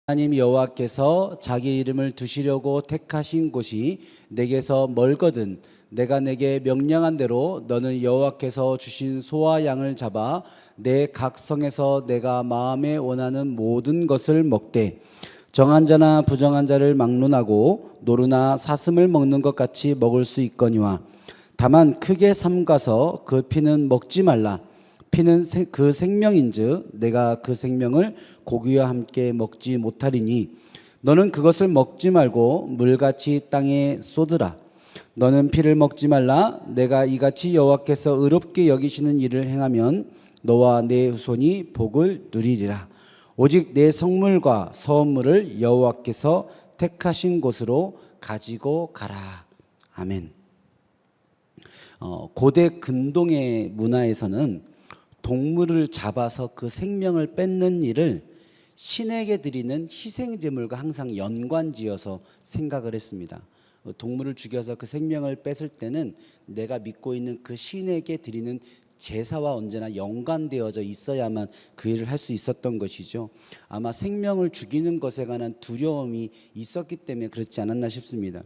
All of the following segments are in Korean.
하나님 여호와께서 자기 이름을 두시려고 택하신 곳이 내게서 멀거든 내가 내게 명령한 대로 너는 여호와께서 주신 소와 양을 잡아 내 각성에서 내가 마음에 원하는 모든 것을 먹되 정한 자나 부정한 자를 막론하고 노루나 사슴을 먹는 것 같이 먹을 수 있거니와 다만 크게 삼가서 그 피는 먹지 말라. 피는 그 생명인즉 내가 그 생명을 고기와 함께 먹지 못하리니 너는 그것을 먹지 말고 물같이 땅에 쏟으라. 너는 피를 먹지 말라. 내가 이같이 여호와께서 의롭게 여기시는 일을 행하면 너와 내 후손이 복을 누리리라. 오직 내 성물과 서원물을 여호와께서 택하신 곳으로 가지고 가라. 아멘. 고대 근동의 문화에서는 동물을 잡아서 그 생명을 뺏는 일을 신에게 드리는 희생제물과 항상 연관지어서 생각을 했습니다. 동물을 죽여서 그 생명을 뺏을 때는 내가 믿고 있는 그 신에게 드리는 제사와 언제나 연관되어져 있어야만 그 일을 할 수 있었던 것이죠. 아마 생명을 죽이는 것에 관한 두려움이 있었기 때문에 그렇지 않았나 싶습니다.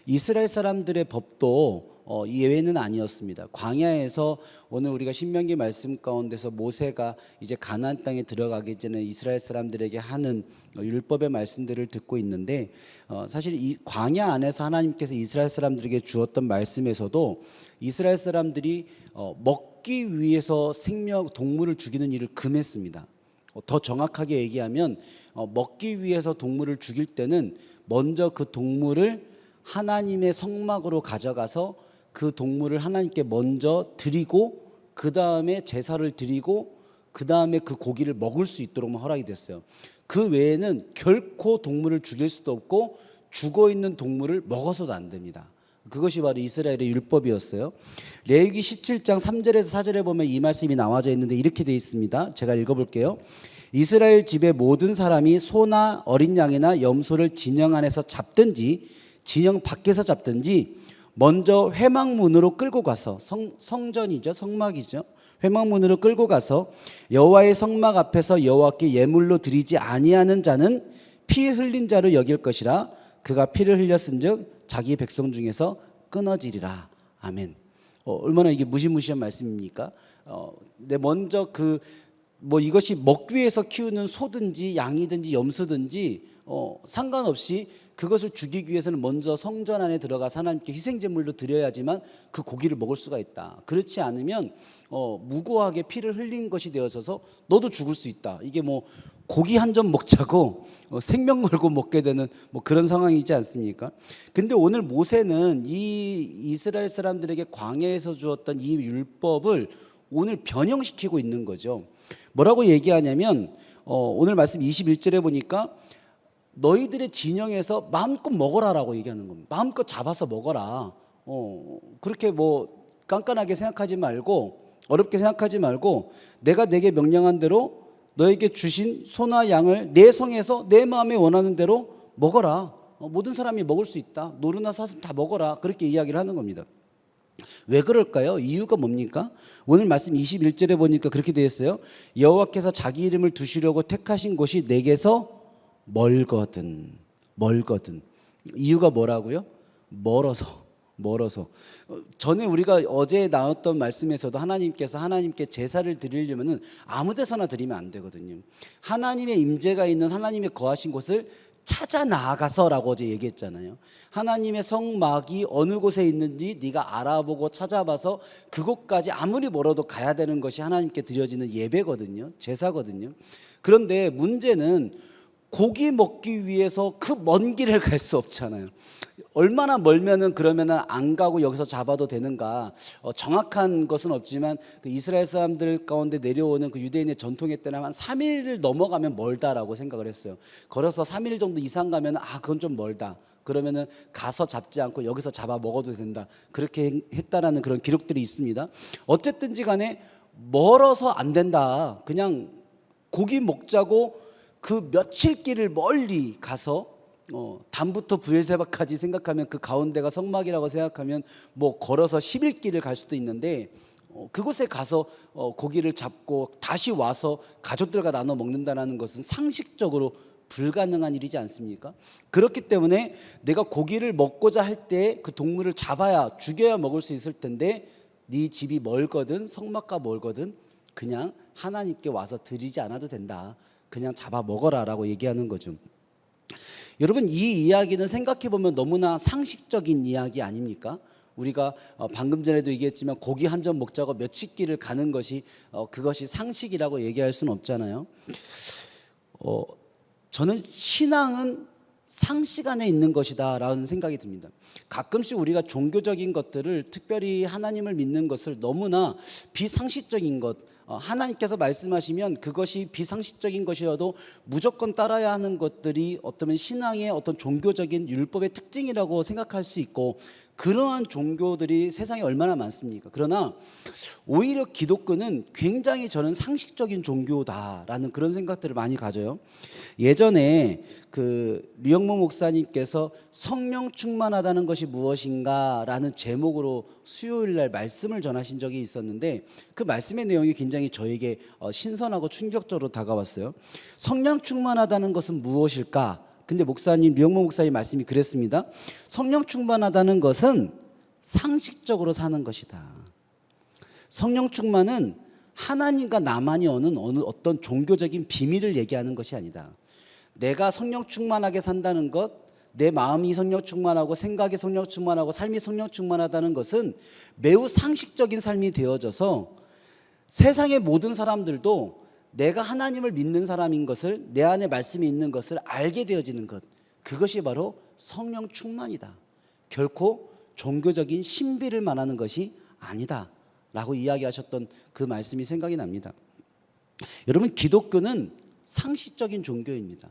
이스라엘 사람들의 법도 예외는 아니었습니다. 광야에서 오늘 우리가 신명기 말씀 가운데서 모세가 이제 가나안 땅에 들어가기 전에 이스라엘 사람들에게 하는 율법의 말씀들을 듣고 있는데 사실 이 광야 안에서 하나님께서 이스라엘 사람들에게 주었던 말씀에서도 이스라엘 사람들이 먹기 위해서 동물을 죽이는 일을 금했습니다. 더 정확하게 얘기하면 먹기 위해서 동물을 죽일 때는 먼저 그 동물을 하나님의 성막으로 가져가서 그 동물을 하나님께 먼저 드리고 그 다음에 제사를 드리고 그 다음에 그 고기를 먹을 수 있도록 허락이 됐어요. 그 외에는 결코 동물을 죽일 수도 없고 죽어있는 동물을 먹어서도 안 됩니다. 그것이 바로 이스라엘의 율법이었어요. 레위기 17장 3절에서 4절에 보면 이 말씀이 나와져 있는데 이렇게 되어 있습니다. 제가 읽어볼게요. 이스라엘 집의 모든 사람이 소나 어린 양이나 염소를 진영 안에서 잡든지 진영 밖에서 잡든지 먼저 회막문으로 끌고 가서 성전이죠, 성막이죠. 회막문으로 끌고 가서 여호와의 성막 앞에서 여호와께 예물로 드리지 아니하는 자는 피 흘린 자로 여길 것이라. 그가 피를 흘렸은즉 자기 백성 중에서 끊어지리라. 아멘. 얼마나 이게 무시무시한 말씀입니까? 먼저 이것이 먹기 위해서 키우는 소든지 양이든지 염소든지 상관없이 그것을 죽이기 위해서는 먼저 성전 안에 들어가서 하나님께 희생제물로 드려야지만 그 고기를 먹을 수가 있다. 그렇지 않으면 무고하게 피를 흘린 것이 되어져서 너도 죽을 수 있다. 이게 고기 한 점 먹자고 생명 걸고 먹게 되는 그런 상황이지 않습니까? 근데 오늘 모세는 이 이스라엘 사람들에게 광야에서 주었던 이 율법을 오늘 변형시키고 있는 거죠. 뭐라고 얘기하냐면 오늘 말씀 21절에 보니까 너희들의 진영에서 마음껏 먹어라라고 얘기하는 겁니다. 마음껏 잡아서 먹어라. 그렇게 깐깐하게 생각하지 말고 어렵게 생각하지 말고 내가 내게 명령한 대로 너에게 주신 소나 양을 내 성에서 내 마음에 원하는 대로 먹어라. 모든 사람이 먹을 수 있다. 노루나 사슴 다 먹어라. 그렇게 이야기를 하는 겁니다. 왜 그럴까요? 이유가 뭡니까? 오늘 말씀 21절에 보니까 그렇게 되어 있어요. 여호와께서 자기 이름을 두시려고 택하신 곳이 내게서 멀거든. 이유가 뭐라고요? 멀어서. 전에 우리가 어제 나왔던 말씀에서도 하나님께서 하나님께 제사를 드리려면은 아무 데서나 드리면 안 되거든요. 하나님의 임재가 있는 하나님의 거하신 곳을 찾아 나아가서라고 어제 얘기했잖아요. 하나님의 성막이 어느 곳에 있는지 네가 알아보고 찾아봐서 그곳까지 아무리 멀어도 가야 되는 것이 하나님께 드려지는 예배거든요. 제사거든요. 그런데 문제는 고기 먹기 위해서 그 먼 길을 갈 수 없잖아요. 얼마나 멀면은 그러면은 안 가고 여기서 잡아도 되는가? 정확한 것은 없지만 그 이스라엘 사람들 가운데 내려오는 그 유대인의 전통에 따르면 한 3일을 넘어가면 멀다라고 생각을 했어요. 걸어서 3일 정도 이상 가면 그건 좀 멀다. 그러면은 가서 잡지 않고 여기서 잡아 먹어도 된다. 그렇게 했다라는 그런 기록들이 있습니다. 어쨌든지 간에 멀어서 안 된다. 그냥 고기 먹자고 그 며칠 길을 멀리 가서 단부터 부엘세바까지 생각하면 그 가운데가 성막이라고 생각하면 걸어서 10일 길을 갈 수도 있는데 그곳에 가서 고기를 잡고 다시 와서 가족들과 나눠 먹는다는 것은 상식적으로 불가능한 일이지 않습니까? 그렇기 때문에 내가 고기를 먹고자 할 때 그 동물을 잡아야 죽여야 먹을 수 있을 텐데 네 집이 멀거든 성막과 멀거든 그냥 하나님께 와서 드리지 않아도 된다. 그냥 잡아 먹어라 라고 얘기하는 거죠. 여러분 이 이야기는 생각해 보면 너무나 상식적인 이야기 아닙니까? 우리가 방금 전에도 얘기했지만 고기 한 점 먹자고 며칠 길을 가는 것이 그것이 상식이라고 얘기할 수는 없잖아요. 저는 신앙은 상식 안에 있는 것이다 라는 생각이 듭니다. 가끔씩 우리가 종교적인 것들을 특별히 하나님을 믿는 것을 너무나 비상식적인 것 하나님께서 말씀하시면 그것이 비상식적인 것이어도 무조건 따라야 하는 것들이 어쩌면 신앙의 어떤 종교적인 율법의 특징이라고 생각할 수 있고 그러한 종교들이 세상에 얼마나 많습니까? 그러나 오히려 기독교는 굉장히 저는 상식적인 종교다라는 그런 생각들을 많이 가져요. 예전에 류영모 목사님께서 성령 충만하다는 것이 무엇인가라는 제목으로 수요일 날 말씀을 전하신 적이 있었는데 그 말씀의 내용이 굉장히 저에게 신선하고 충격적으로 다가왔어요. 성령 충만하다는 것은 무엇일까? 근데 류영모 목사님 말씀이 그랬습니다. 성령 충만하다는 것은 상식적으로 사는 것이다. 성령 충만은 하나님과 나만이 어느 어떤 종교적인 비밀을 얘기하는 것이 아니다. 내가 성령 충만하게 산다는 것, 내 마음이 성령 충만하고 생각이 성령 충만하고 삶이 성령 충만하다는 것은 매우 상식적인 삶이 되어져서 세상의 모든 사람들도 내가 하나님을 믿는 사람인 것을 내 안에 말씀이 있는 것을 알게 되어지는 것 그것이 바로 성령 충만이다. 결코 종교적인 신비를 말하는 것이 아니다 라고 이야기하셨던 그 말씀이 생각이 납니다. 여러분 기독교는 상식적인 종교입니다.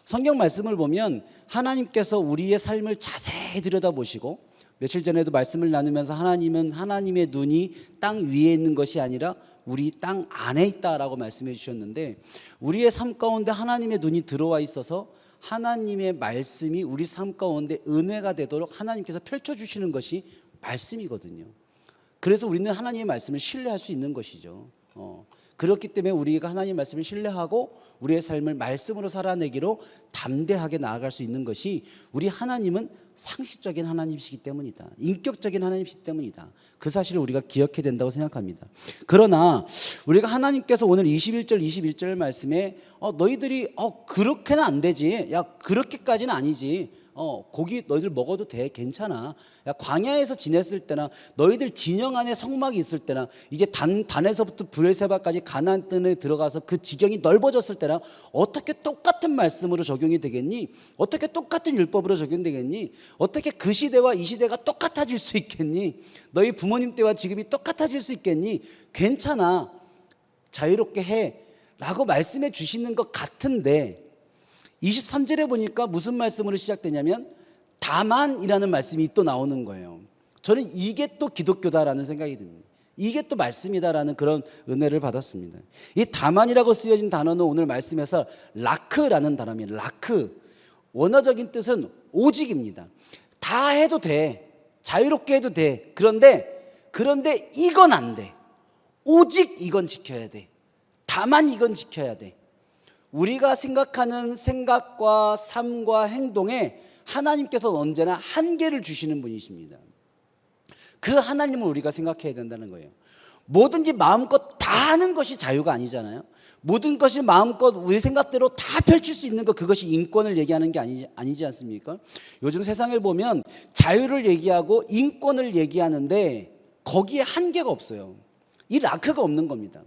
성경 말씀을 보면 하나님께서 우리의 삶을 자세히 들여다보시고 며칠 전에도 말씀을 나누면서 하나님은 하나님의 눈이 땅 위에 있는 것이 아니라 우리 땅 안에 있다라고 말씀해 주셨는데 우리의 삶 가운데 하나님의 눈이 들어와 있어서 하나님의 말씀이 우리 삶 가운데 은혜가 되도록 하나님께서 펼쳐주시는 것이 말씀이거든요. 그래서 우리는 하나님의 말씀을 신뢰할 수 있는 것이죠. 그렇기 때문에 우리가 하나님의 말씀을 신뢰하고 우리의 삶을 말씀으로 살아내기로 담대하게 나아갈 수 있는 것이 우리 하나님은 상식적인 하나님이시기 때문이다. 인격적인 하나님이시기 때문이다. 그 사실을 우리가 기억해야 된다고 생각합니다. 그러나 우리가 하나님께서 오늘 21절 말씀에 너희들이 그렇게는 안 되지. 야 그렇게까지는 아니지. 고기 너희들 먹어도 돼. 괜찮아. 야, 광야에서 지냈을 때나 너희들 진영 안에 성막이 있을 때나 이제 단에서부터 브엘세바까지 가나안 땅에 들어가서 그 지경이 넓어졌을 때나 어떻게 똑같은 말씀으로 적용이 되겠니? 어떻게 똑같은 율법으로 적용되겠니? 어떻게 그 시대와 이 시대가 똑같아질 수 있겠니? 너희 부모님 때와 지금이 똑같아질 수 있겠니? 괜찮아. 자유롭게 해. 라고 말씀해 주시는 것 같은데 23절에 보니까 무슨 말씀으로 시작되냐면 다만이라는 말씀이 또 나오는 거예요. 저는 이게 또 기독교다라는 생각이 듭니다. 이게 또 말씀이다라는 그런 은혜를 받았습니다. 이 다만이라고 쓰여진 단어는 오늘 말씀에서 라크라는 단어입니다. 라크. 원어적인 뜻은 오직입니다. 다 해도 돼. 자유롭게 해도 돼. 그런데 이건 안 돼. 오직 이건 지켜야 돼. 다만 이건 지켜야 돼. 우리가 생각하는 생각과 삶과 행동에 하나님께서 언제나 한계를 주시는 분이십니다. 그 하나님을 우리가 생각해야 된다는 거예요. 뭐든지 마음껏 다 하는 것이 자유가 아니잖아요. 모든 것이 마음껏 우리 생각대로 다 펼칠 수 있는 것 그것이 인권을 얘기하는 게 아니지 않습니까? 요즘 세상을 보면 자유를 얘기하고 인권을 얘기하는데 거기에 한계가 없어요. 이 라크가 없는 겁니다.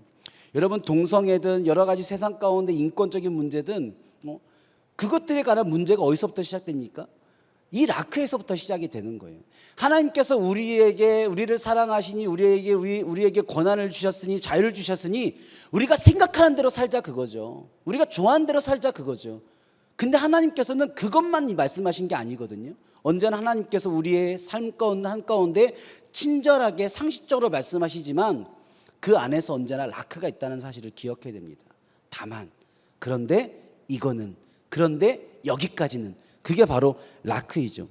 여러분 동성애든 여러 가지 세상 가운데 인권적인 문제든 그것들에 관한 문제가 어디서부터 시작됩니까? 이 라크에서부터 시작이 되는 거예요. 하나님께서 우리를 사랑하시니 우리에게 권한을 주셨으니 자유를 주셨으니 우리가 생각하는 대로 살자 그거죠. 우리가 좋아하는 대로 살자 그거죠. 근데 하나님께서는 그것만 말씀하신 게 아니거든요. 언제나 하나님께서 우리의 삶 가운데 한가운데 친절하게 상식적으로 말씀하시지만 그 안에서 언제나 라크가 있다는 사실을 기억해야 됩니다. 다만 그런데 이거는 그런데 여기까지는 그게 바로 라크이죠.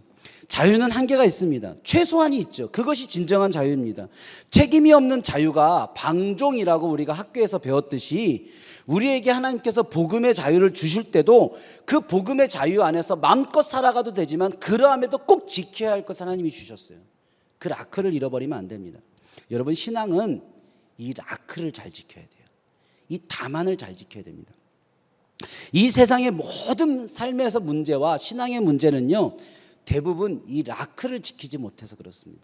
자유는 한계가 있습니다. 최소한이 있죠. 그것이 진정한 자유입니다. 책임이 없는 자유가 방종이라고 우리가 학교에서 배웠듯이 우리에게 하나님께서 복음의 자유를 주실 때도 그 복음의 자유 안에서 마음껏 살아가도 되지만 그러함에도 꼭 지켜야 할 것을 하나님이 주셨어요. 그 라크를 잃어버리면 안 됩니다. 여러분, 신앙은 이 라크를 잘 지켜야 돼요. 이 다만을 잘 지켜야 됩니다. 이 세상의 모든 삶에서 문제와 신앙의 문제는요, 대부분 이 라크를 지키지 못해서 그렇습니다.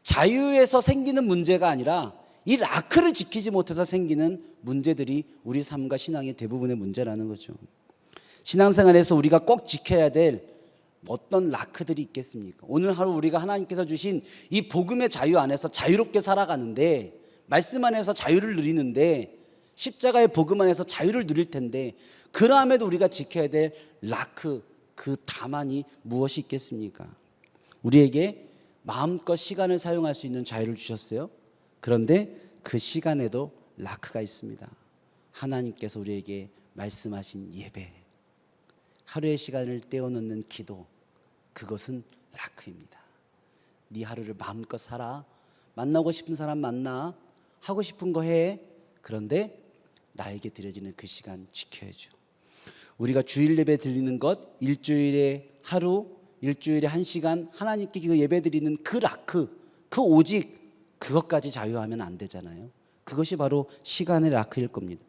자유에서 생기는 문제가 아니라 이 라크를 지키지 못해서 생기는 문제들이 우리 삶과 신앙의 대부분의 문제라는 거죠. 신앙생활에서 우리가 꼭 지켜야 될 어떤 라크들이 있겠습니까? 오늘 하루 우리가 하나님께서 주신 이 복음의 자유 안에서 자유롭게 살아가는데, 말씀 안에서 자유를 누리는데, 십자가의 복음 안에서 자유를 누릴 텐데, 그러함에도 우리가 지켜야 될 라크, 그 다만이 무엇이 있겠습니까? 우리에게 마음껏 시간을 사용할 수 있는 자유를 주셨어요. 그런데 그 시간에도 라크가 있습니다. 하나님께서 우리에게 말씀하신 예배, 하루의 시간을 떼어놓는 기도, 그것은 라크입니다. 네 하루를 마음껏 살아. 만나고 싶은 사람 만나. 하고 싶은 거 해. 그런데 나에게 드려지는 그 시간 지켜야죠. 우리가 주일 예배 드리는 것, 일주일에 하루, 일주일에 1시간 하나님께 그 예배 드리는 그 라크, 그 오직 그것까지 자유하면 안 되잖아요. 그것이 바로 시간의 라크일 겁니다.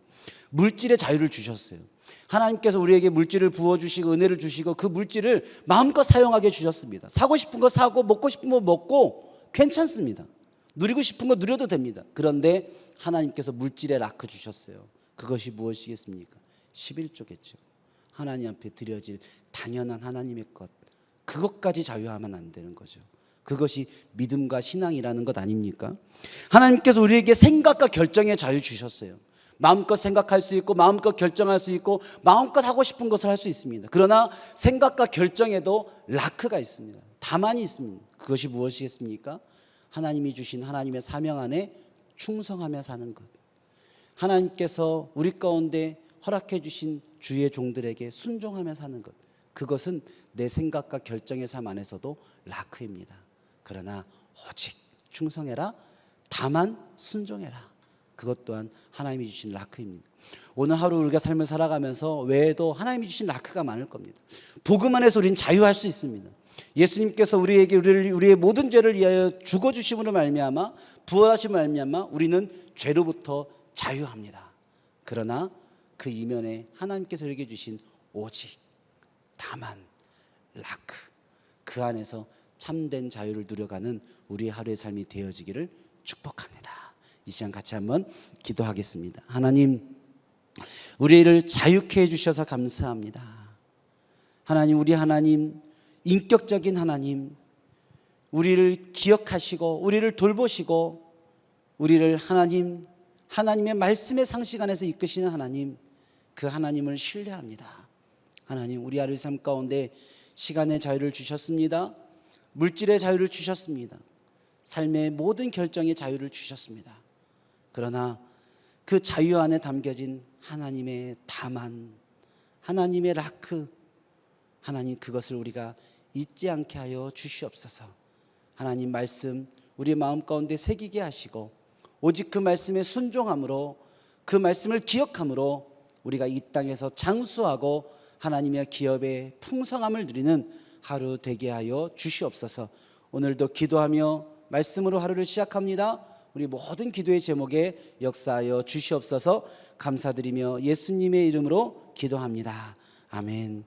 물질의 자유를 주셨어요. 하나님께서 우리에게 물질을 부어주시고 은혜를 주시고 그 물질을 마음껏 사용하게 주셨습니다. 사고 싶은 거 사고 먹고 싶은 거 먹고 괜찮습니다. 누리고 싶은 거 누려도 됩니다. 그런데 하나님께서 물질의 라크 주셨어요. 그것이 무엇이겠습니까? 11조겠죠. 하나님 앞에 드려질 당연한 하나님의 것, 그것까지 자유하면 안 되는 거죠. 그것이 믿음과 신앙이라는 것 아닙니까? 하나님께서 우리에게 생각과 결정의 자유 주셨어요. 마음껏 생각할 수 있고 마음껏 결정할 수 있고 마음껏 하고 싶은 것을 할 수 있습니다. 그러나 생각과 결정에도 라크가 있습니다. 다만이 있습니다. 그것이 무엇이겠습니까? 하나님이 주신 하나님의 사명 안에 충성하며 사는 것, 하나님께서 우리 가운데 허락해 주신 주의 종들에게 순종하며 사는 것, 그것은 내 생각과 결정의 삶 안에서도 라크입니다. 그러나 오직 충성해라, 다만 순종해라, 그것 또한 하나님이 주신 라크입니다. 오늘 하루 우리가 삶을 살아가면서 외에도 하나님이 주신 라크가 많을 겁니다. 복음 안에서 우리는 자유할 수 있습니다. 예수님께서 우리에게 우리의 모든 죄를 위하여 죽어주심으로 말미암아 부활하심으로 말미암아 우리는 죄로부터 자유합니다. 그러나 그 이면에 하나님께서 우리에게 주신 오직, 다만, 라크, 그 안에서 참된 자유를 누려가는 우리 하루의 삶이 되어지기를 축복합니다. 이 시간 같이 한번 기도하겠습니다. 하나님, 우리를 자유케 해주셔서 감사합니다. 하나님, 우리 하나님, 인격적인 하나님, 우리를 기억하시고 우리를 돌보시고 우리를 하나님의 말씀의 상식 안에서 이끄시는 하나님, 그 하나님을 신뢰합니다. 하나님, 우리 하루의 삶 가운데 시간의 자유를 주셨습니다. 물질의 자유를 주셨습니다. 삶의 모든 결정의 자유를 주셨습니다. 그러나 그 자유 안에 담겨진 하나님의 다만, 하나님의 라크, 하나님, 그것을 우리가 잊지 않게 하여 주시옵소서. 하나님 말씀 우리 마음 가운데 새기게 하시고 오직 그 말씀에 순종함으로, 그 말씀을 기억함으로 우리가 이 땅에서 장수하고 하나님의 기업의 풍성함을 누리는 하루 되게 하여 주시옵소서. 오늘도 기도하며 말씀으로 하루를 시작합니다. 우리 모든 기도의 제목에 역사하여 주시옵소서. 감사드리며 예수님의 이름으로 기도합니다. 아멘.